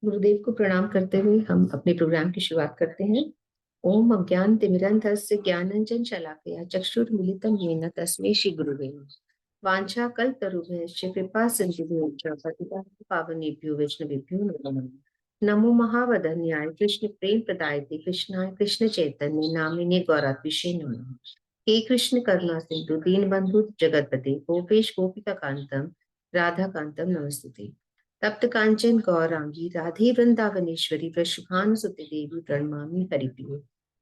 गुरुदेव को प्रणाम करते हुए हम अपने प्रोग्राम की शुरुआत करते हैं। ओम अज्ञानतिमिरन्धस्य ज्ञानांजन शलाकया चक्षुर्मिलितं येन तस्मै श्री गुरुवे नमः। वाञ्छाकल्पतरुभ्यश्च कृपा सिन्धुभ्यो पतितानां पावनेभ्यो वैष्णवेभ्यो नमो नमः। नमो महावदन्याय कृष्ण प्रेम प्रदायते कृष्णाय कृष्ण चैतन्य नामिने गौरात्मिषे नमः। हे कृष्ण करुणा सिंधु दीनबंधु जगतपते गोपेश गोपिका कांतम राधा कांतम नमस्तुते। तप्त कांचन गौरांगी राधे वृंदावनेश्वरी वृषभानुसुते देवी प्रणमामि हरिप्रिये।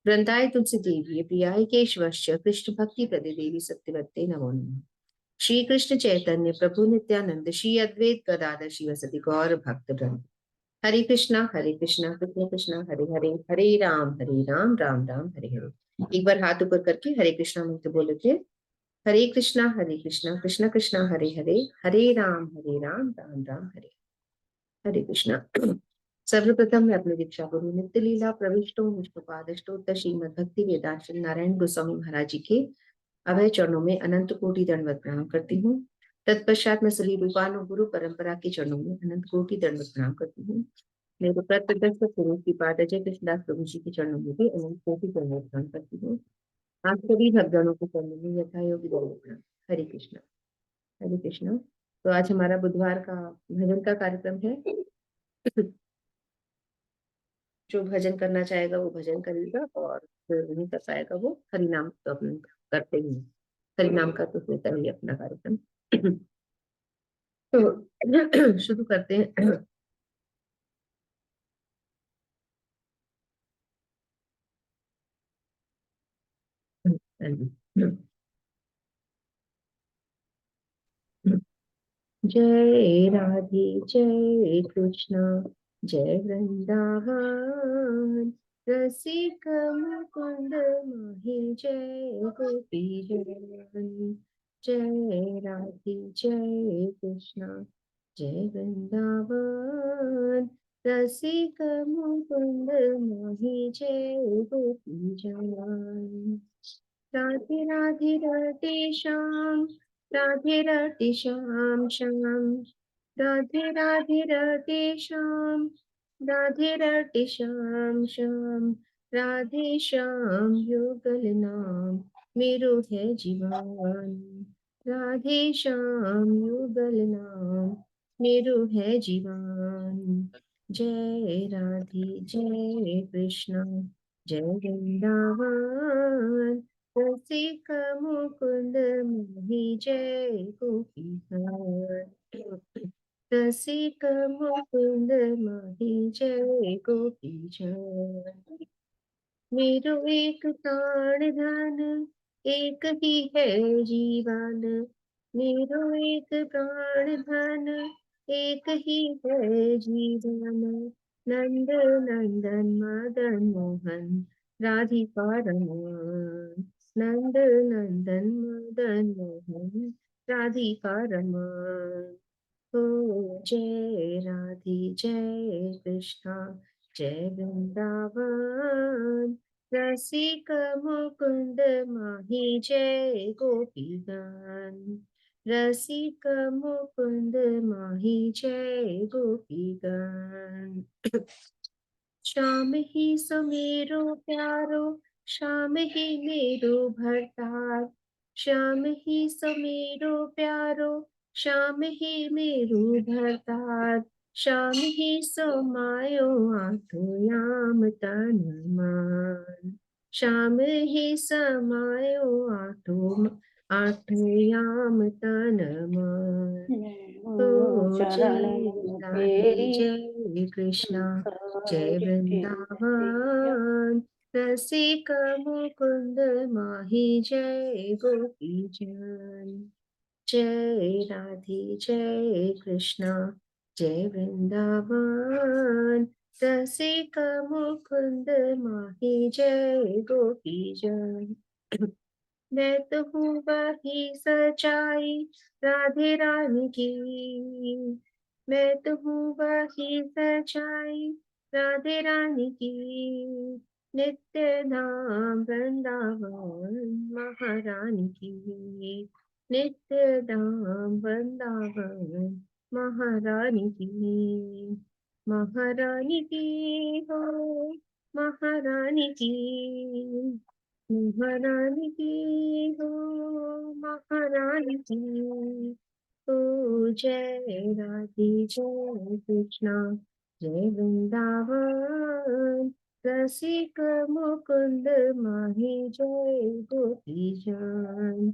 वृंदाय तुलसी देवी प्रियाय केशवश्च कृष्ण भक्ति प्रदे देवी सत्यवत्ते नमो नमः। श्री कृष्ण चैतन्य प्रभु नित्यानंद श्री अद्वैत गदाधर शिवसति गौर भक्त वृंद। हरे कृष्णा कृष्ण कृष्ण हरे हरे हरे राम राम हरे हरे। एक बार हाथ ऊपर करके हरे कृष्णा मंत्र बोले थे। हरे कृष्णा कृष्ण कृष्ण हरे हरे हरे राम राम हरे हरे कृष्णा। सर्वप्रथम मैं अपने दीक्षा गुरु नित्य लीला प्रविष्टो मुझपादष्टोत्तर श्रीमद भक्ति वेदांत नारायण गोस्वामी महाराज जी के अभय चरणों में अनंत कोटि दंडवत प्रणाम करती हूँ। तत्पश्चात मैं सभी रूपानु गुरु परंपरा के चरणों में अनंत कोटि दंडवत प्रणाम करती हूँ। मेरे प्रत्यक्ष गुरु की पाद अजय कृष्णदास प्रभु जी के चरणों में भी अनंत कोटि दंडवत प्रणाम करती हूँ। आप सभी भक्तजनों के चरणों में यथा योग्य दंडवत प्रणाम। हरे कृष्णा हरे कृष्णा। तो आज हमारा बुधवार का भजन का कार्यक्रम है। जो भजन करना चाहेगा वो भजन करेगा और जो नहीं कर पाएगा वो हरिनाम तो अपन करते ही हैं। हरिनाम का तो होता ही अपना कार्यक्रम। तो शुरू करते हैं। जय राधे जय कृष्ण जय वृंदावन रसिक मुकुंद माही जय गोपी जन। जय राधे जय कृष्ण जय वृंदावन रसिक मुकुंद माही जय गोपी जन। राधे राधे राधे श्याम राधे राधे श्याम श्याम राधे राधे राधे श्याम राधे राधे श्याम श्याम राधे श्याम युगल नाम मेरो है जीवन। राधे श्याम युगल नाम मेरो है जीवन। जय राधे जय कृष्ण जय वृंदावन रसिक मुकुंद मोहि जय गोपीजन। रसिक मुकुंद मोहि जय गोपीजन। मेरो एक प्राण धन एक ही है जीवन। मेरो एक प्राण धन एक ही है जीवन। नंद नंदन मदन मोहन राधिका रमन। नंद नंदन मदन मोहन राधिका रमन। ओ जय राधे जय कृष्णा जय वृंदावन रसिक मुकुंद माही जय गोपीगण। रसिक मुकुंद माही जय गोपीगण। श्याम ही सुमेरो प्यारो श्याम ही मेरो भरतार। श्याम ही सुमेरो प्यारो श्याम ही मेरो भरतार। श्याम ही समायो आठो याम तन मन। श्याम ही समायो आठो याम तन मन। तो चरण जय राधे तेरी जय कृष्णा जय सारे वृंदावन रसिक मुकुंद माही जय गोपी जन। जय राधे जय कृष्णा जय वृंदावन रसिक मुकुंद माही जय गोपी जन। मैं तो हूँ वही सच्चाई राधे रानी की। मैं तो हूँ वही सच्चाई राधे रानी की। नित्य धाम वृंदावन महारानी की। नित्य धाम वृंदावन महारानी की। महारानी की हो, महारानी की, महारानी की हो, महारानी की। तो जय राधे जय कृष्णा, जय वृंदावन रसिक मुकुंद माही, जय गोपी जन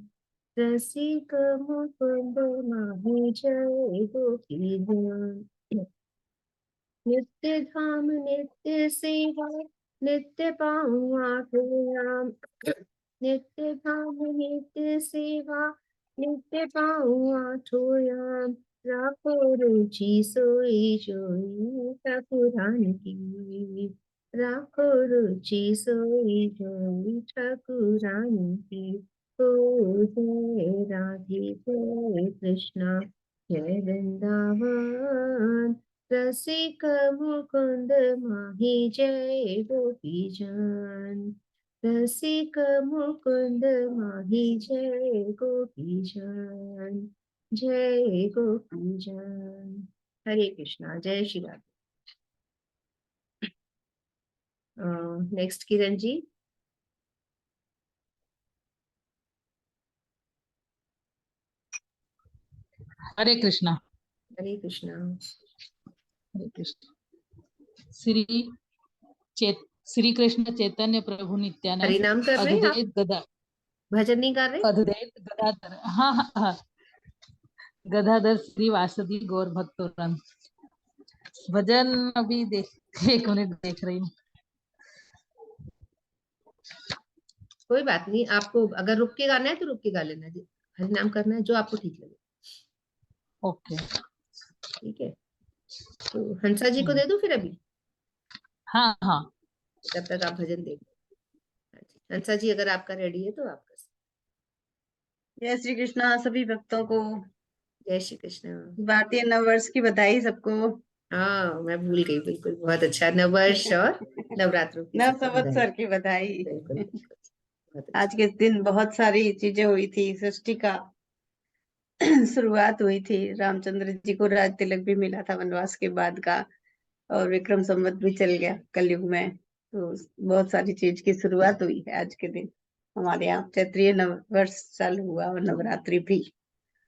रसिक मुकुंद माही, जय गोपी जन। नित्य धाम नित्य सेवा, नित्य पाऊँ आठों, नित्य धाम नित्य सेवा, नित्य पाऊँ आठों याम। राखो रुचि सोई जोई ठाकुरान की, राखो रुचि सोई जोई ठाकुरान की। ओ जय राधे जय कृष्णा, जय वृंदावन रसिक मुकुंद माही, जय गोपी जन रसिक मुकुंद माही, जय गोपी जन, जय गोपी जन। हरे कृष्णा, जय श्री राधे। नेक्स्ट किरण जी। हरे कृष्णा। हरे कृष्णा। हरे कृष्ण। श्री कृष्ण चैतन्य प्रभु नित्यानंद, हरि नाम कर रहे हैं आप, अद्वैत गदा भजन नहीं कर रहे? अद्वैत गदाधर, हाँ हाँ हाँ, गदाधर श्री वासुदेव गौर भक्तों। भजन अभी देख, एक मिनट देख रही हूँ। कोई बात नहीं, आपको अगर रुक के गाना है तो रुक के गा लेना जी, हरि नाम करना है जो आपको ठीक लगे। ओके। ठीक है, तो हंसा जी को दे दूं फिर अभी, हाँ हाँ। तब तक आप भजन देख लो। हंसा जी अगर आपका रेडी है तो आप कर सकते। जय श्री कृष्णा सभी भक्तों को, जय श्री कृष्ण। भारतीय नववर्ष की बधाई सबको। हाँ मैं भूल गई, बिल्कुल, बहुत अच्छा, नववर्ष और नवरात्रों की नव सबको बधाई। संवत्सर की बधाई। बिल्कुल बिल्कुल, बहुत आज अच्छा। के दिन बहुत सारी चीजें हुई थी, सृष्टि का शुरुआत हुई थी, रामचंद्र जी को राज तिलक भी मिला था वनवास के बाद का, और विक्रम संवत भी चल गया कलयुग में, तो बहुत सारी चीज की शुरुआत हुई है आज के दिन। हमारे यहाँ चैत्रीय नव वर्ष चालू हुआ और नवरात्रि भी।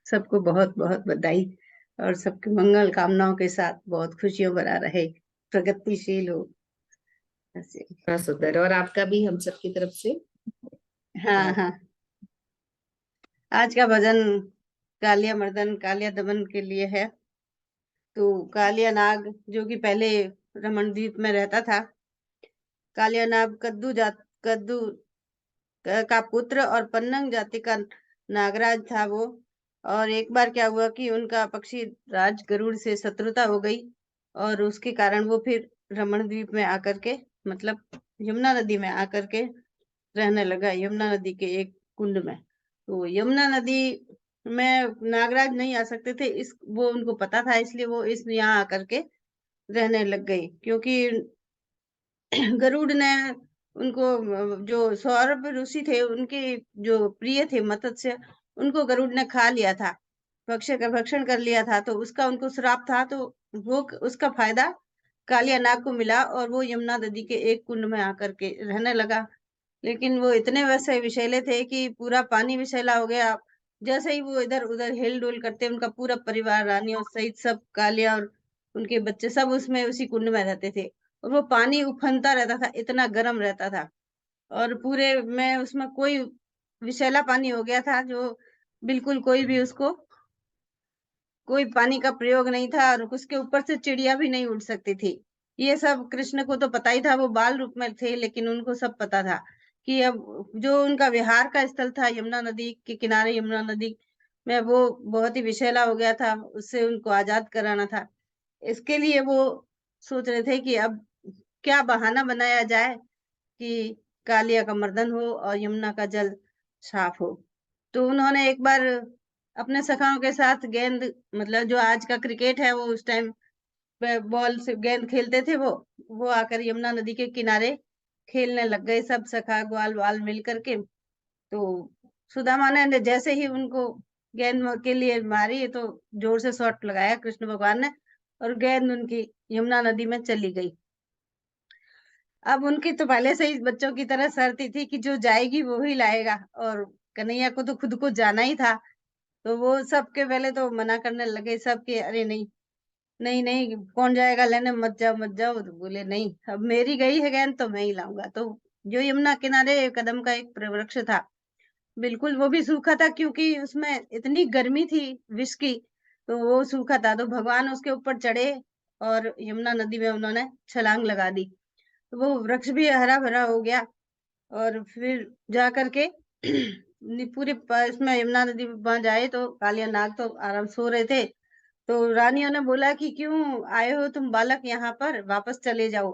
सबको बहुत बहुत बधाई, और सबके मंगल कामनाओं के साथ बहुत खुशियों भरा रहे, प्रगतिशील हो ऐसे। हाँ सुंदर, और आपका भी हम सब की तरफ से। हाँ हाँ। आज का भजन कालिया मर्दन कालिया दमन के लिए है। तो कालिया नाग जो कि पहले रमन द्वीप में रहता था, कालिया नाग कद्दू का पुत्र और पन्नंग जाति का नागराज था वो। और एक बार क्या हुआ कि उनका पक्षी राज गरुड़ से शत्रुता हो गई, और उसके कारण वो फिर रमण द्वीप में आकर के, मतलब यमुना नदी में आकर के रहने लगा, यमुना नदी के एक कुंड में। तो यमुना नदी में नागराज नहीं आ सकते थे, इस वो उनको पता था, इसलिए वो इस यहाँ आकर के रहने लग गई। क्योंकि गरुड़ ने उनको, जो सौरभ ऋषि थे उनके जो प्रिय थे मत्स्य, उनको गरुड़ ने खा लिया था, भक्षण कर लिया था, तो उसका उनको श्राप था। तो वो उसका फायदा कालिया नाग को मिला, और वो यमुना नदी के एक कुंड में आकर के रहने लगा। लेकिन वो इतने वैसे विषैले थे कि पूरा पानी विषैला हो गया। जैसे ही वो इधर उधर हिल डुल करते, उनका पूरा परिवार, रानियों सहित सब, कालिया और उनके बच्चे सब उसमें उसी कुंड में रहते थे। और वो पानी उफनता रहता था, इतना गर्म रहता था, और पूरे में उसमें कोई विषैला पानी हो गया था, जो बिल्कुल कोई भी उसको, कोई पानी का प्रयोग नहीं था, और उसके ऊपर से चिड़िया भी नहीं उड़ सकती थी। ये सब कृष्ण को तो पता ही था, वो बाल रूप में थे, लेकिन उनको सब पता था कि अब जो उनका विहार का स्थल था यमुना नदी के किनारे, यमुना नदी में, वो बहुत ही विषैला हो गया था, उससे उनको आजाद कराना था। इसके लिए वो सोच रहे थे कि अब क्या बहाना बनाया जाए कि कालिया का मर्दन हो और यमुना का जल साफ हो। तो उन्होंने एक बार अपने सखाओं के साथ गेंद, मतलब जो आज का क्रिकेट है, वो उस टाइम बॉल से गेंद खेलते थे, वो आकर यमुना नदी के किनारे खेलने लग गए, सब सखा ग्वाल वाल मिल करके। तो सुदामा ने जैसे ही उनको गेंद के लिए मारी, तो जोर से शॉट लगाया कृष्ण भगवान ने, और गेंद उनकी यमुना नदी में चली गई। अब उनकी तो पहले से ही बच्चों की तरह शर्त थी कि जो जाएगी वो ही लाएगा, और कन्हैया को तो खुद को जाना ही था। तो वो सबके पहले तो मना करने लगे सबके, अरे नहीं नहीं नहीं, कौन जाएगा लेने, मत जाओ मत जाओ। तो बोले नहीं, अब मेरी गई है गेंद तो मैं ही लाऊंगा। तो जो यमुना किनारे कदम का एक वृक्ष था, बिल्कुल वो भी सूखा था क्योंकि उसमें इतनी गर्मी थी विष की, तो वो सूखा था। तो भगवान उसके ऊपर चढ़े और यमुना नदी में उन्होंने छलांग लगा दी। तो वो वृक्ष भी हरा भरा हो गया। और फिर जा करके पूरे इसमें यमुना नदी में वहां जाए तो कालिया नाग तो आराम सो रहे थे। तो रानियों ने बोला कि क्यों आए हो तुम बालक यहाँ पर, वापस चले जाओ।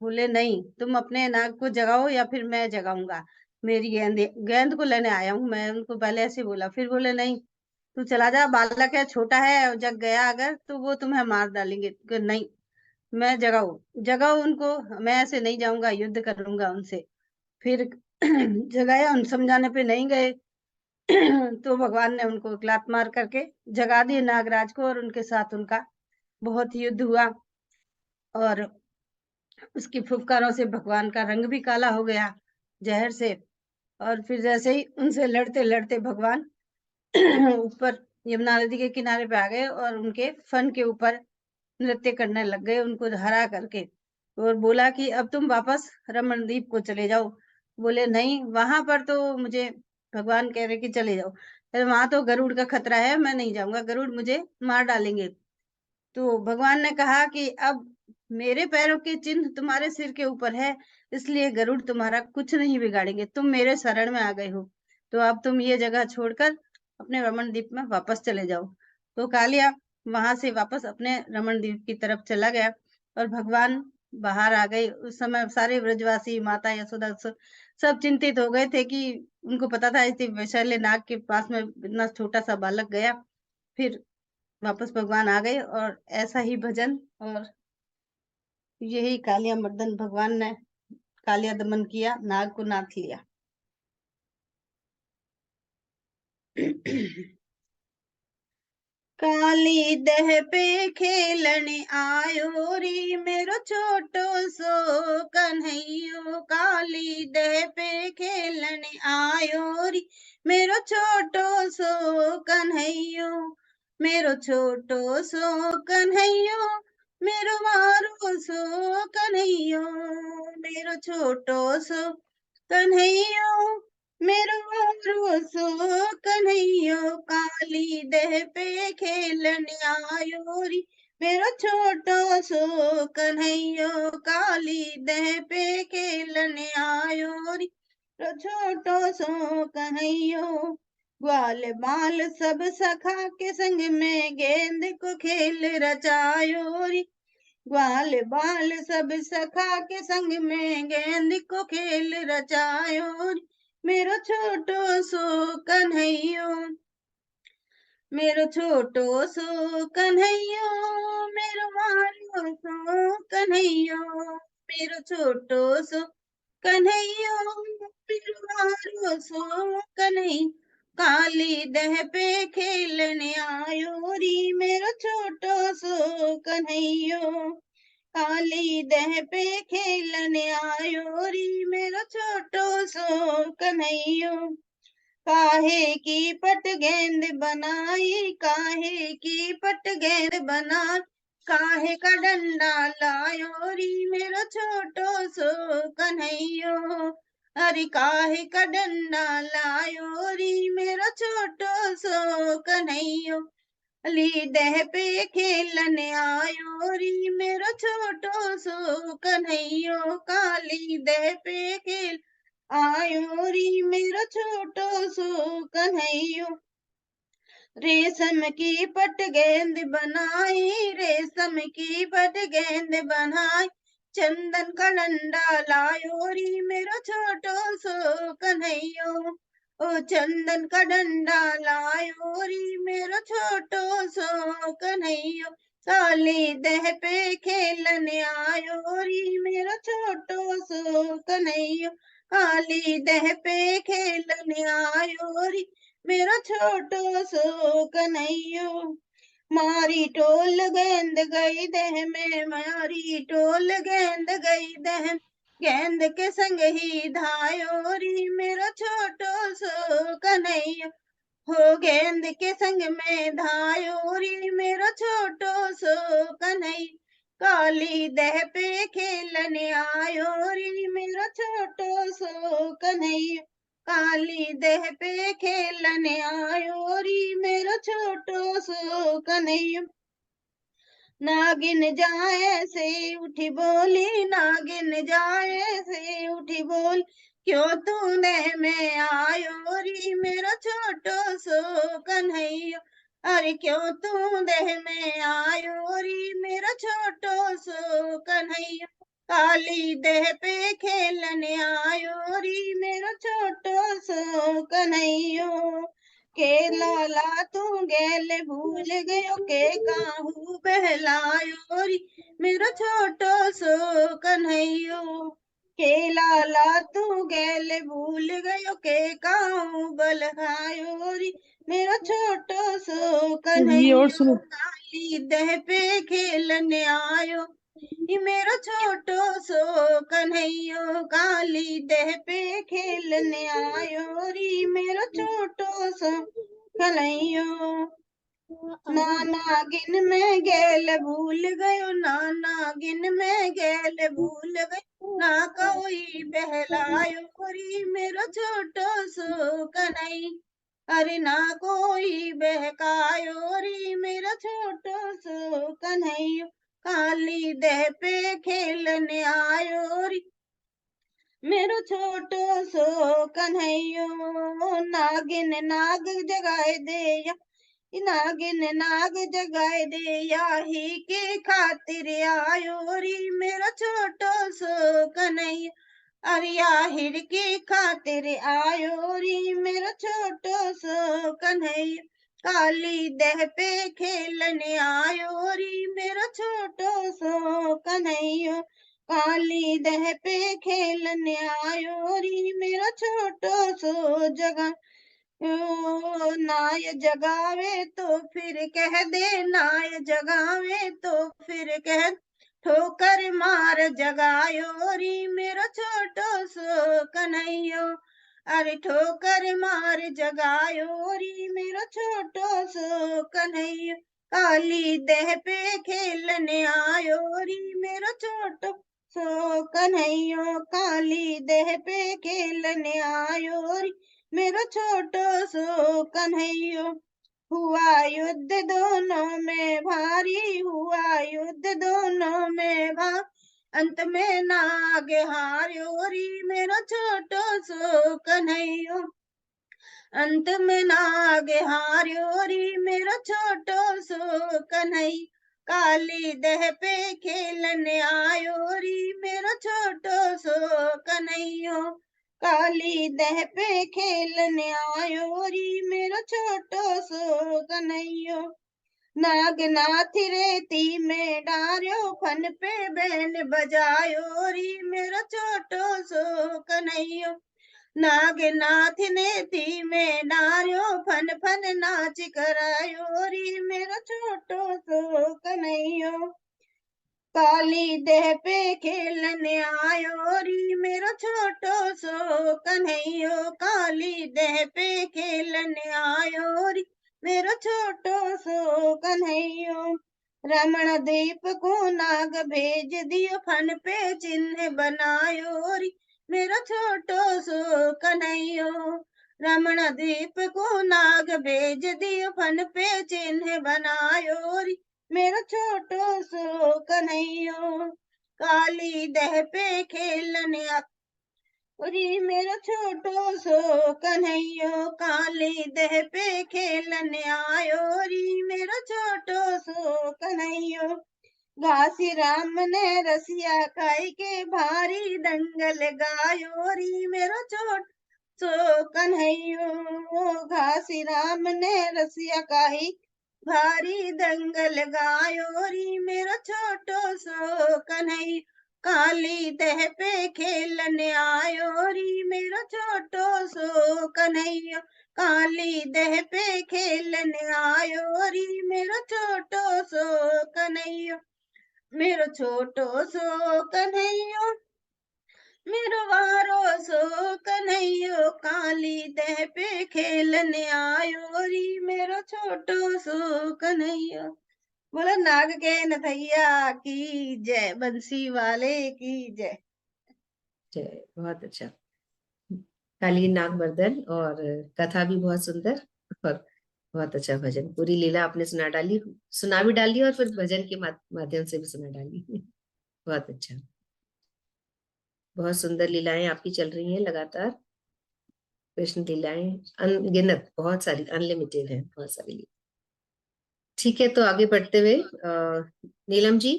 बोले नहीं, तुम अपने नाग को जगाओ या फिर मैं जगाऊंगा, मेरी गेंद गेंद को लेने आया हूँ मैं। उनको पहले ऐसे बोला, फिर बोले नहीं, तू चला जा, बालक है, छोटा है, और जग गया अगर तो वो तुम्हें मार डालेंगे। कि नहीं, मैं जगाऊ जगाऊ उनको, मैं ऐसे नहीं जाऊंगा, युद्ध करूंगा उनसे। फिर जगाया, उन समझाने पे नहीं गए। तो भगवान ने उनको एक लात मार करके जगा दिए नागराज को, और उनके साथ उनका बहुत युद्ध हुआ। और उसकी फुफकारों से भगवान का रंग भी काला हो गया जहर से। और फिर जैसे ही उनसे लड़ते लड़ते भगवान ऊपर यमुना नदी के किनारे पे आ गए और उनके फन के ऊपर नृत्य करने लग गए उनको हरा करके। और बोला कि अब तुम वापस रमणदीप को चले जाओ। बोले नहीं, वहां पर तो मुझे भगवान कह रहे कि चले जाओ, अरे वहां तो गरुड़ का खतरा है, मैं नहीं जाऊंगा, गरुड़ मुझे मार डालेंगे। तो भगवान ने कहा कि अब मेरे पैरों के चिन्ह तुम्हारे सिर के ऊपर है, इसलिए गरुड़ तुम्हारा कुछ नहीं बिगाड़ेंगे, तुम मेरे शरण में आ गए हो, तो अब तुम ये जगह छोड़कर अपने रमन द्वीप में वापस चले जाओ। तो कालिया वहां से वापस अपने रमन द्वीप की तरफ चला गया और भगवान बाहर आ गए। उस समय सारे ब्रजवासी, माता यशोदा सब चिंतित हो गए थे कि उनको पता था इस वैशाल्य नाग के पास में इतना छोटा सा बालक गया। फिर वापस भगवान आ गए और ऐसा ही भजन और यही कालिया मर्दन भगवान ने कालिया दमन किया, नाग को नाथ लिया। काली दह पे खेलने आयो रे मेरो छोटो सो कन्हैयो, काली दह पे खेलने आयो रे मेरो छोटो सो कन्हैयो, मेरो छोटो सो कन्हैयो, मेरो मारो सो कन्हैयो, मेरो छोटो सो कन्हैयो, मेरो मारो सो कन्हैयो, काली दह पे खेलने आयो री मेरो छोटो सो कन्हैयो, काली दह पे खेलने आयो री मेरो छोटो सो कन्हैयो। ग्वाल बाल सब सखा के संग में गेंद को खेल रचायो री, ग्वाल बाल सब सखा के संग में गेंद को खेल रचायो री मेरो छोटो सो कन्हैयो, मेरो छोटो सो कन्हैयो, मेरो मारो सो कन्हैयो, मेरो छोटो सो कन्हैयो, मेरो मारो सो कन्हैया, काली दह पे खेलने आयो री मेरो छोटो सो कन्हैयो, काली दह पे खेलने आयो री मेरो छोटो सो कन्हैयो। काहे की पट गेंद बनाई, काहे की पट गेंद बनाई, काहे का डंडा लायो री मेरो छोटो सो कन्हैयो, अरे काहे का डंडा लायो री मेरो छोटो सो कन्हैयो, अली दह पे खेलने आयो री मेरो छोटो सो कन्हैयो, काली दह पे खेल आयो री मेरो छोटो सो कन्हैयो। रेशम की पट गेंद बनाई, रेशम की पट गेंद बनाई, चंदन का डंडा लायो री मेरो छोटो सो कन्हैयो, ओ चंदन का डंडा लायो री मेरो छोटो सो कन्हैयो, काली दह पे खेलने आयो री मेरो छोटो सो कन्हैयो, काली दह पे खेलने आयो री मेरो छोटो सो कन्हैयो। मारी टोल गेंद गई देह में, मारी टोल गेंद गई देह में, गेंद के संग ही धायो री मेरा छोटो सो कन्हैया, हो गेंद के संग में धायो री मेरा छोटो सो कन्हैया, काली दह पे खेलने आयो री मेरा छोटो सो कन्हैया, काली दह पे खेलने आयो री मेरा छोटो सो कन्हैया, नागिन जाए से उठी बोली, नागिन जाए से उठी बोल, क्यों तूने में आयो री मेरा छोटो सो कन्हैया, अरे क्यों तू देह में आयो री मेरा छोटो सो कन्हैया, काली देह पे खेलने आयो री मेरा छोटो सो कन्हैया, के लाला तू गेल भूल गयो, के काहू बहलायो री मेरा छोटो सो कन्हैयो, के लाला तू गेल भूल गयो, के काहू बलहायो री मेरा छोटो सो ये और कन्हैयो, सुनो। काली दह पे खेलने आयो ये मेरा छोटो सो कन्हैयो, काली दह पे खेलने आयो री मेरा छोटो सो कन्हैयो, नागिन में गेल भूल गयो, नागिन में गेल भूल गयो, ना कोई बहलायो री मेरा छोटो सो कन्हैया, अरे ना कोई बहकायो री मेरा छोटो सो कन्हैया, काली दह पे खेलने आयो री मेरो छोटो सो कन्हैयो, नागिन नाग जगाए दे या, नागिन नाग जगाए दे या, ही के खातिर आयो री मेरा छोटो सो कन्हैया, अरिया हिर की खातिर आयो री मेरा छोटो सो कन्हैया, काली दह पे खेलने आयो री मेरा छोटो सो कन्हैया, काली दह पे खेलने आयो री मेरा छोटो सो जगा, नाय जगावे तो फिर कह दे, नाय जगावे तो फिर कह, ठोकर मार जगायो री मेरा छोटो सो कन्हैयो, अरे ठोकर मार जगायो री मेरा छोटो सो कन्हैयो, काली दह पे खेलने आयो री मेरा छोटो सो कन्हैयो, काली दह पे खेलने आयो री मेरा छोटो सो कन्हैयो, हुआ युद्ध दोनों में भारी, हुआ युद्ध दोनों में भारी, अंत में नाग हार्यो री मेरा छोटो सो कन्हैयो, अंत में नाग हार्यो री मेरा छोटो सो कन्हैया, काली दह पे खेलने आयो री मेरा छोटो सो कन्हैयो, काली दह पे खेलने आयो री मेरा छोटो सो कन्हैयो, नागनाथ रेती में डार्यो, फन पे बैन बजायो री मेरा छोटो सो कन्हैयो, नागनाथ ने ती में डार्यो, फन फन नाच करायो री मेरा छोटो सो कन्हैयो, काली दह पे खेलने आयो री मेरा छोटो सो कन्हैयो, काली दह पे खेलने आयो री मेरा छोटो सो कन्हैयो, रमण दीप को नाग भेज दियो, फन पे चिन्ह बनायो री मेरा छोटो सो कन्हैयो, रमण दीप को नाग भेज दियो, फन पे चिन्ह बनायो री मेरा छोटो सो कन्हैयो, काली दह पे खेलने री मेरा छोटो सो कन्हैयो, काली दह पे खेलने आयो री मेरा छोटो सो कन्हैयो, घासी राम ने रसिया खाई के भारी दंगल गायो री मेरा छोट सो कन्हैयो, घासी राम ने रसिया खाई भारी दंगल गायो री मेरा छोटो सो कन्हैया, काली दह पे खेलने आयो री मेरो छोटो सो कन्हैया। काली दह पे खेलने आयो री मेरो छोटो सो कन्हैया। मेरो छोटो सो कन्हैया, मेरो वारो सो कन्हैयो। काली दह पे खेलने आयो री मेरो छोटो सो कन्हैया। बोला नाग के नथैया की जय, बंसी वाले की जय। जय, बहुत अच्छा। काली नागवर्धन, और कथा भी बहुत सुंदर, और बहुत अच्छा भजन। पूरी लीला आपने सुना भी डाली, और फिर भजन के माध्यम से भी सुना डाली। बहुत अच्छा। बहुत सुंदर लीलाएं आपकी चल रही हैं लगातार। कृष्ण लीलाएं अनगिनत, बहुत सारी, अनलिमिटेड है, बहुत सारी लीला। ठीक है, तो आगे बढ़ते हुए नीलम जी।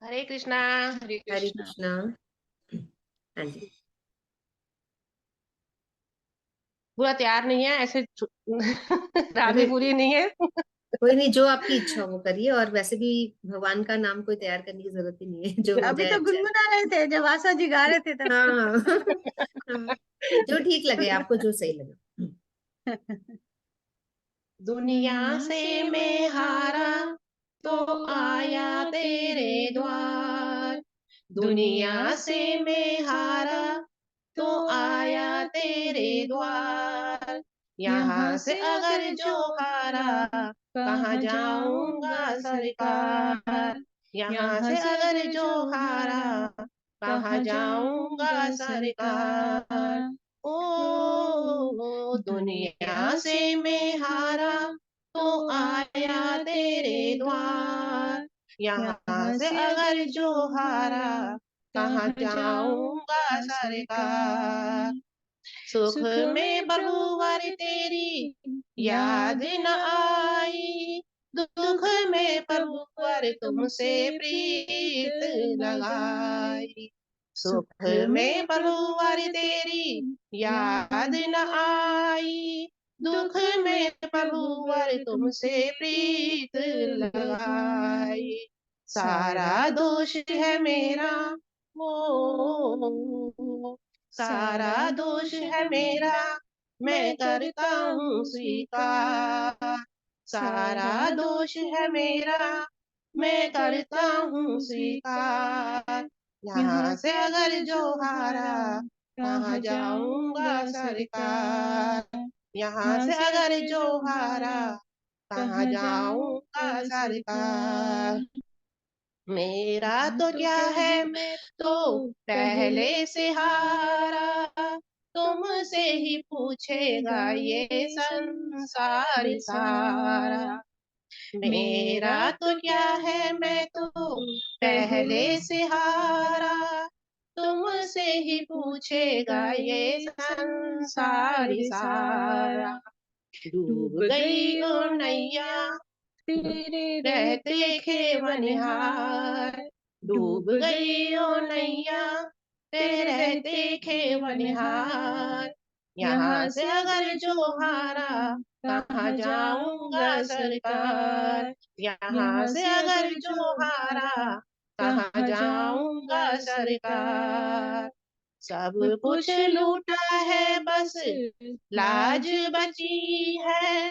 हरे कृष्णा। हरे हरे कृष्णा। कृष्णा। हाँ जी। पूरा तैयार नहीं है ऐसे रात अरे भी पूरी नहीं है। कोई नहीं, जो आपकी इच्छा हो वो करिए, और वैसे भी भगवान का नाम कोई तैयार करने की जरूरत ही नहीं है, जो हो अभी जाए तो अच्छा है। गुनगुना रहे थे जब आशा जी गा रहे थे तब। हाँ। हाँ, जो ठीक लगे आपको, जो सही लगे। दुनिया से मैं हारा तो आया तेरे द्वार। दुनिया से मैं हारा तो आया तेरे द्वार। यहाँ से अगर जो हारा कहाँ जाऊंगा सरकार। यहाँ से अगर जो हारा कहाँ जाऊंगा सरकार। ओ दुनिया से मैं हारा तो आया तेरे द्वार। यहाँ से अगर जो हारा कहाँ जाऊंगा सरकार। सुख में प्रभुवर तेरी याद न आई। दुख में प्रभुवर तुमसे प्रीत लगाई। सुख में प्रभुवर तेरी याद न आई। दुख में प्रभुवर तुमसे प्रीत लगाई। सारा दोष है मेरा, ओ सारा दोष है मेरा, मैं करता हूँ स्वीकार। सारा दोष है मेरा, मैं करता हूँ स्वीकार। यहाँ से अगर जो हारा कहाँ जाऊंगा सरकार। यहाँ से अगर जो हारा कहाँ जाऊंगा सरकार। मेरा तो क्या है, मैं तो पहले से हारा। तुमसे ही पूछेगा ये संसार सारा। मेरा तो क्या है, मैं तो पहले से हारा। तुमसे ही पूछेगा ये संसार सारा। डूब गई ओ नैया तेरे रहते खेवनिहार। डूब गई ओ नैया तेरे रहते खेवनिहार। यहाँ से अगर जो हारा कहाँ जाऊंगा सरकार। यहाँ से अगर जो हारा कहाँ जाऊंगा सरकार। सब कुछ लूटा है बस लाज बची है।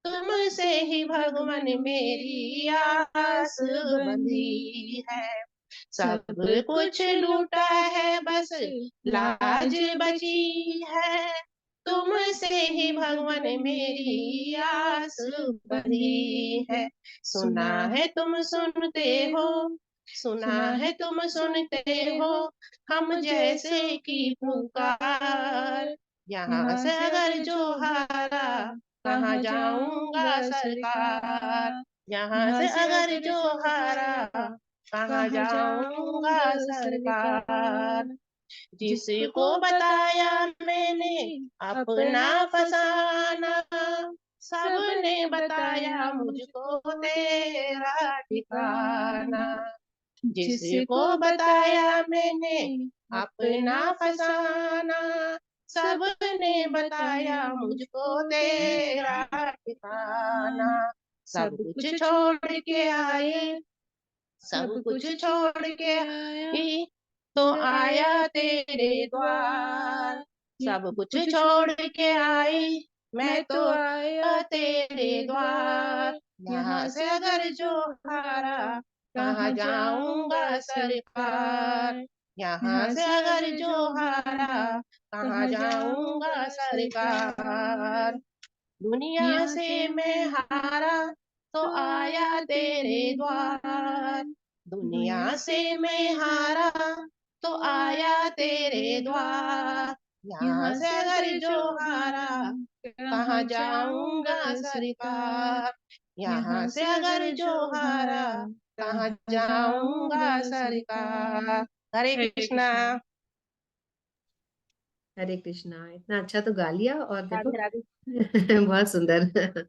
तुमसे ही भगवान मेरी आस बंधी है। सब कुछ लूटा है बस लाज बची है। तुमसे ही भगवान मेरी आस बंधी है। सुना है तुम सुनते हो, सुना है तुम सुनते हो हम जैसे की पुकार। यहाँ से अगर जो हारा कहाँ जाऊंगा सरकार। यहाँ से अगर जो हारा कहाँ जाऊंगा सरकार। जिसको बताया मैंने अपना फसाना, सबने बताया मुझको तेरा ठिकाना। जिसको बताया मैंने अपना फसाना, सबने बताया मुझको तेरा ठिकाना। सब कुछ छोड़ के आए सब कुछ छोड़ के आई तो आया तेरे द्वार। सब कुछ छोड़ के आई मैं तो आया तेरे द्वार। यहाँ से अगर जो हारा कहाँ जाऊंगा सरकार। यहाँ से अगर जो हारा कहाँ जाऊंगा सरकार। दुनिया से मैं हारा तो आया तेरे द्वार। दुनिया से मैं हारा तो आया तेरे द्वार। यहाँ से अगर जो हारा कहाँ जाऊंगा सरकार। यहाँ से अगर जो हारा कहाँ जाऊंगा सरकार। हरे कृष्णा। हरे कृष्णा। इतना अच्छा तो गा लिया, और देखो राधे राधे। बहुत सुंदर।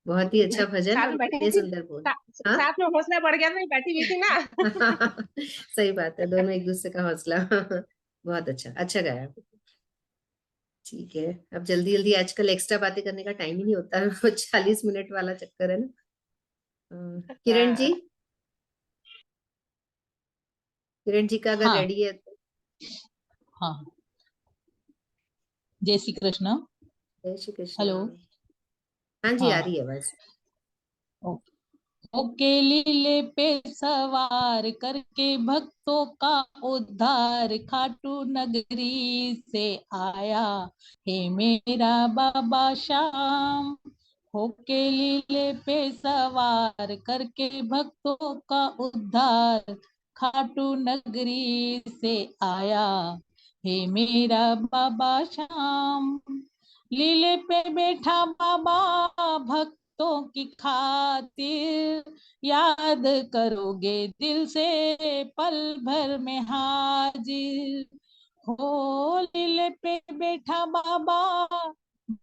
बहुत ही अच्छा भजन, साथ और में बैठी इतने थी, सुंदर बोल। हाँ साथ में हौसला बढ़ गया था, बैठी हुई थी ना। सही बात है, दोनों एक दूसरे का हौसला। बहुत अच्छा, अच्छा गाया। ठीक है, अब जल्दी जल्दी, आजकल एक्स्ट्रा बातें करने का टाइम ही नहीं होता है। 40 मिनट वाला चक्कर है ना। किरण जी, किरण जी का अगर हाँ रेडी है तो। हाँ। जय श्री कृष्ण। जय श्री कृष्णा। हेलो। हाँ जी, आ हाँ रही है आवाज। ओके। ओके लीले पे सवार करके भक्तों का उद्धार खाटू नगरी से आया हे मेरा बाबा श्याम। होके लीले पे सवार करके भक्तों का उद्धार खाटू नगरी से आया हे मेरा बाबा श्याम। लीले पे बैठा बाबा भक्तों की खातिर याद करोगे दिल से पल भर में हाजिर। हो लीले पे बैठा बाबा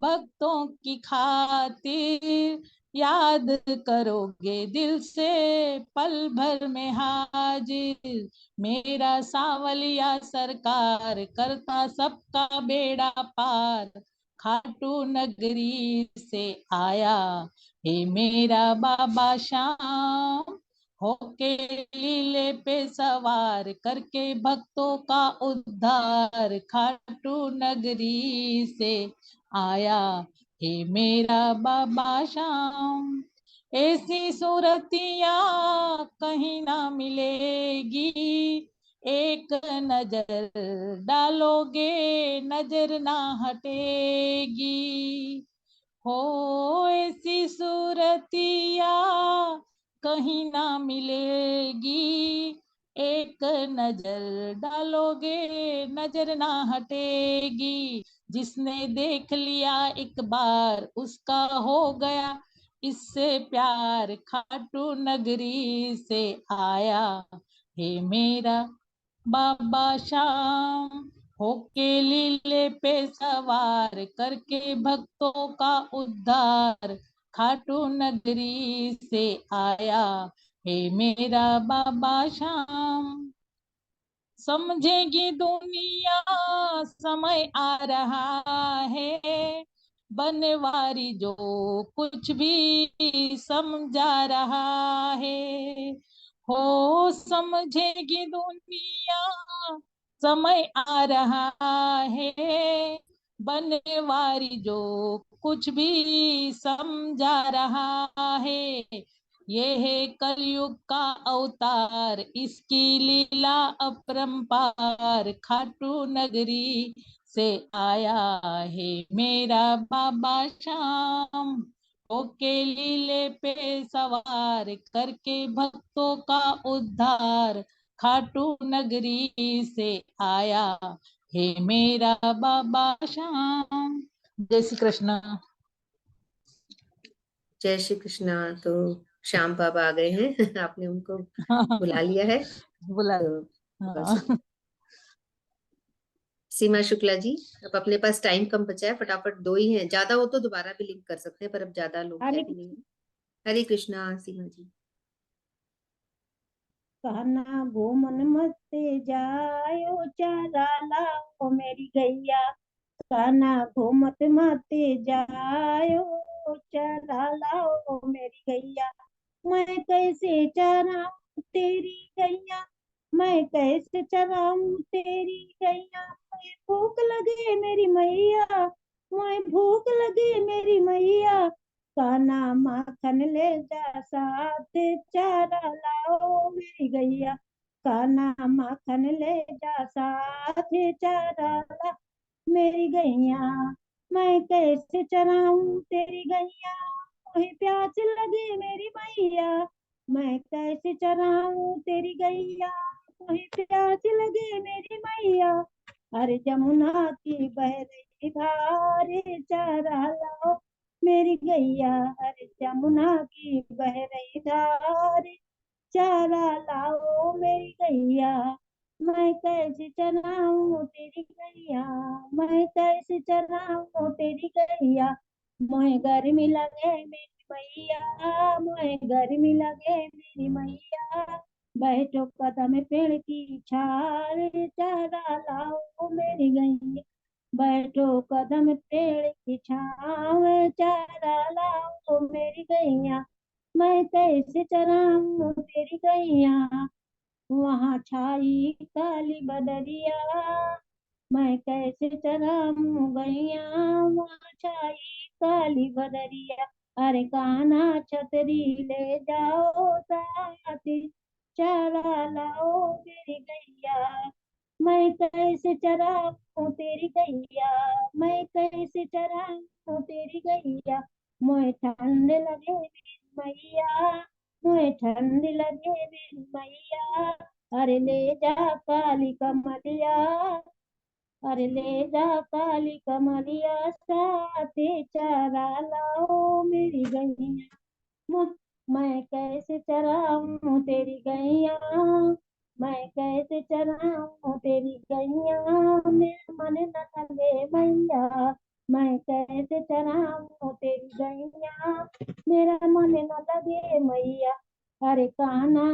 भक्तों की खातिर याद करोगे दिल से पल भर में हाजिर। मेरा सावलिया सरकार करता सबका बेड़ा पार खाटू नगरी से आया हे मेरा बाबा श्याम। होके लीले पे सवार करके भक्तों का उद्धार खाटू नगरी से आया हे मेरा बाबा श्याम। ऐसी सूरतिया कहीं ना मिलेगी, एक नजर डालोगे नजर ना हटेगी। हो ऐसी सूरतिया कहीं ना मिलेगी, एक नजर डालोगे नजर ना हटेगी। जिसने देख लिया एक बार उसका हो गया इससे प्यार खाटू नगरी से आया हे मेरा बाबा श्याम। होके लीले पे सवार करके भक्तों का उद्धार खाटू नगरी से आया हे मेरा बाबा श्याम। समझेगी दुनिया समय आ रहा है, बनवारी जो कुछ भी समझा रहा है। हो समझेगी दुनिया समय आ रहा है, बनवारी जो कुछ भी समझा रहा है। ये है कलयुग का अवतार इसकी लीला अपरंपार खाटू नगरी से आया है मेरा बाबा श्याम। होके लीले पे सवार करके भक्तों का उद्धार खाटू नगरी से आया हे मेरा बाबा श्याम। जय श्री कृष्ण। जय श्री कृष्णा। तो श्याम बाबा आ गए हैं। आपने उनको बुला लिया है, बुला। तो बहुत हाँ। सुंदर। सीमा शुक्ला जी, अब अपने पास टाइम कम बचा है, फटाफट दो ही हैं, ज्यादा हो तो दोबारा भी लिंक कर सकते हैं, पर अब ज्यादा लोग है हरे भी नहीं। हरे कृष्णा सीमा जी। कहना घूमन मत जायो चारा लाओ मेरी गैया। कहना घूमत मत जायो चारा लाओ मेरी गैया। मैं कैसे चरा तेरी गैया, मैं कैसे चराऊं तेरी गैया। मैं भूख लगे मेरी मैया, मैं भूख लगे मेरी मैया, काना माखन ले जा साथ चारा लाओ मेरी गैया, काना माखन ले जा साथ चारा ला मेरी गैया। मैं कैसे चराऊं तेरी गैया, मुझे प्यास लगे मेरी मैया, मैं कैसे चराऊं तेरी गैया, मुझे प्यास लगे मेरी मैया। अरे जमुना की बह रही धार चारा लाओ मेरी गैया, अरे जमुना की बह रही धार चारा लाओ मेरी गैया। मैं कैसे चलाऊं तेरी गैया, मैं कैसे चलाऊं तेरी गैया। मोहे गर्मी लगे मेरी मैया, मोहे गर्मी लगे मेरी मैया, बैठो कदम पेड़ की छाल चारा लाओ मेरी गैया, बैठो कदम पेड़ की छाव चारा लाओ मेरी गैया। मैं कैसे चराऊं तेरी गैया, वहाँ छाई काली बदरिया, मैं कैसे चराऊं गैया, वहाँ छाई काली बदरिया। अरे कान्हा छतरी ले जाओ साथी चरा लाओ मेरी गैया, मैं कैसे चराऊं तेरी गैया, मैं कैसे चराऊं तेरी गैया। मोहे ठंड लगे मेरी मैया, मोहे ठंड लगे मेरी मैया, अरे ले जा काली कमलिया, अरे ले जा काली कमलिया, साथे चारा लाओ मेरी गैया। मैं कैसे चराऊं तेरी गैया, मैं कैसे चराऊं तेरी गैया, मेरा मन न लगे मैया, मैं कैसे चराऊं तेरी गैया, मेरा मन न लगे मैया। अरे कान्हा,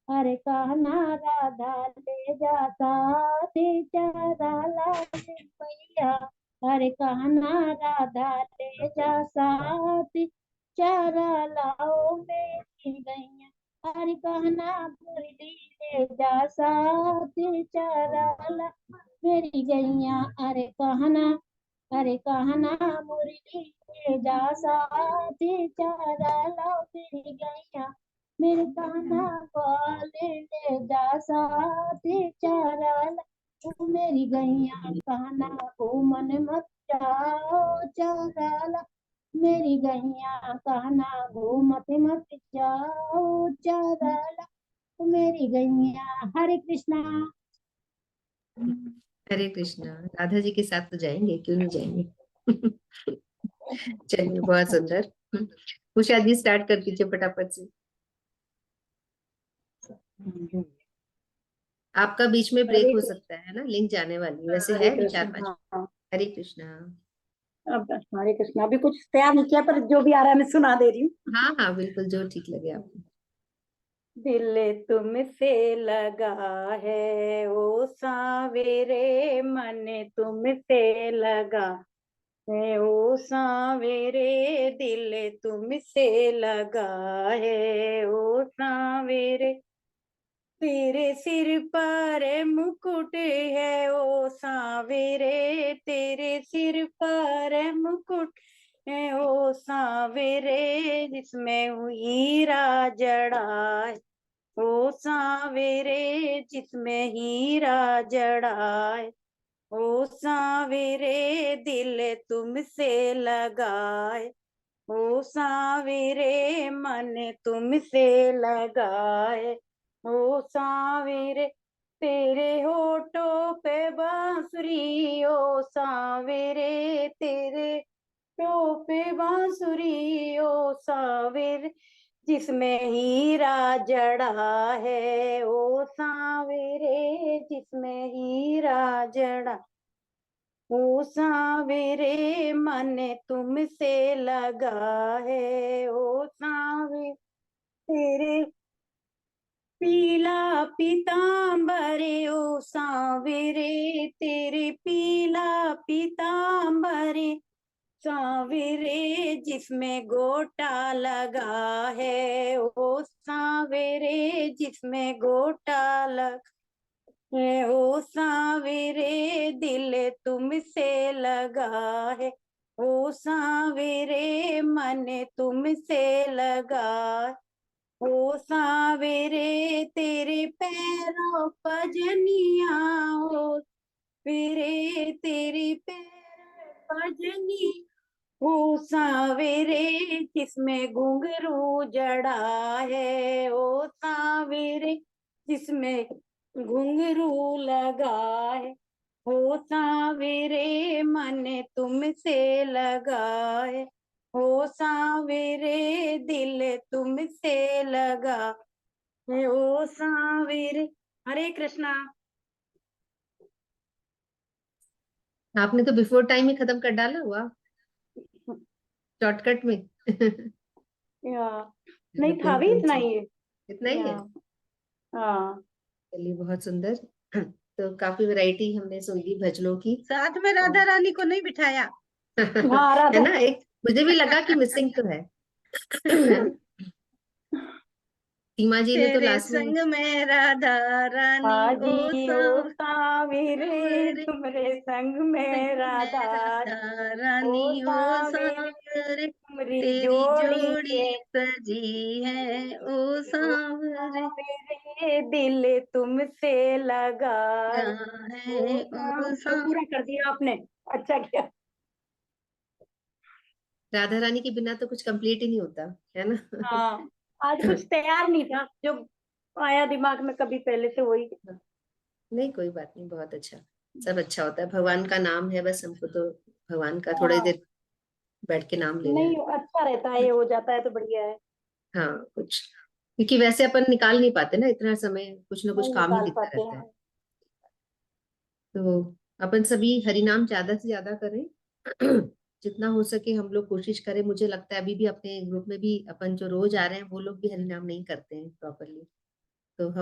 अरे कान्हा राधा ले जा साथी चारा लाए मैया, अरे कान्हा राधा ले जा साथी चारा लाओ मेरी गैया। अरे कान्हा मुरली ले जा साथी चारा ला मेरी गैया। अरे कान्हा, अरे कान्हा मुरली ले जा साथी चारा लाओ मेरी गैया, मेरे कान्हा वाले ले जा साथी चारा ला मेरी गैया। कान्हा को मन मत जाओ चारा ला मेरी गैया, कान्हा घूमत मत जाओ चारा ला मेरी गैया। हरे कृष्णा। हरे कृष्णा। राधा जी के साथ तो जाएंगे, क्यों नहीं जाएंगे। चलिए, बहुत सुंदर। उषा जी स्टार्ट कर दीजिए फटाफट से। आपका बीच में ब्रेक हरे हो सकता है ना, लिंक जाने वाली है। वैसे हरे है भी कृष्ण। 4-5। हाँ हरे कृष्णा। अब हरे कृष्ण, अभी कुछ तैयार नहीं किया, पर जो भी आ रहा है मैं सुना दे रही हूँ। हाँ हाँ, बिल्कुल, जो ठीक लगे आपको। दिल तुमसे लगा है ओ सावेरे, मन तुमसे लगा है ओ सावेरे, दिल तुमसे लगा है ओ सावेरे, तेरे सिर पर मुकुट है ओ सावेरे, तेरे सिर पर मुकुट है ओ सावेरे, जिसमें हीरा जड़ा है ओ सावेरे, जिसमें हीरा जड़ा है ओ सावेरे, दिल तुमसे लगाए ओ सावेरे, मन तुमसे लगाए ओ सावेरे, तेरे होठों पे बांसुरी ओ सावेरे, तेरे होठों पे बांसुरी ओ सावेरे, जिसमें हीरा जड़ा है ओ सावेरे, जिसमें हीरा जड़ा ओ सावेरे, मन तुमसे लगा है ओ सावेरे, तेरे पीला पीतांबर ओ सावेरे, तेरे पीला पीतांबर सावेरे, जिसमें गोटा लगा है ओ सांवेरे जिसमें गोटा लग है, ओ सांवेरे दिल तुमसे लगा है, ओ सांवेरे मन तुमसे लगा है, ओ सांवेरे तेरे पैरों पजनिया, ओ वीरे तेरी पैर पजनी, ओ सांवेरे जिसमें घुंघरू जड़ा है, ओ सांवेरे जिसमें घुंघरू लगा है, ओ सांवेरे मन तुमसे लगा है, ओ सांवेरे दिल तुमसे लगा है, ओ सांवेरे। हरे कृष्णा। आपने तो बिफोर टाइम ही खत्म कर डाला हुआ, शॉर्टकट में। या नहीं था भी इतना ही है। इतना ही है। या, हाँ चलिए बहुत सुंदर। तो काफी वैरायटी हमने सुन ली भजनों की। साथ में राधा रानी को नहीं बिठाया। हाँ है राधा। ना, एक मुझे भी लगा कि मिसिंग तो है। सीमा जी ने तो तेरे लास्ट में संग में राधा रानी, ओ हाजी ओ सावीरे सांवरे तुमरे संग में राधा राधा ओ रानी, ओ सावीरे सांवरे तुमरी तेरी जोड़ी जोड़ी है, सजी है, ओ ओ सांवरे सावीरे दिल तुमसे लगा है, है, ओ ओ सावीरे। पूरा कर दिया आपने, अच्छा किया। राधा रानी के बिना तो कुछ कंप्लीट ही नहीं होता, है ना। हाँ आज कुछ तैयार नहीं था, जो आया दिमाग में कभी पहले से वही। नहीं कोई बात नहीं, बहुत अच्छा, सब अच्छा होता है, भगवान का नाम है, बस हमको तो भगवान का थोड़ी हाँ देर बैठ के नाम लेना नहीं है। अच्छा रहता है, ये हो जाता है तो बढ़िया है। हाँ कुछ, क्योंकि वैसे अपन निकाल नहीं पाते ना इतना समय, कुछ ना कुछ नहीं काम ही निकाल दिखता पाते रहता है। हैं। तो अपन सभी हरि नाम ज्यादा से ज्यादा करें। जितना हो सके हम लोग कोशिश करें। मुझे लगता है अभी भी अपने ग्रुप में भी अपन जो रोज आ रहे हैं वो लोग भी हरि नाम नहीं करते हैं प्रॉपरली।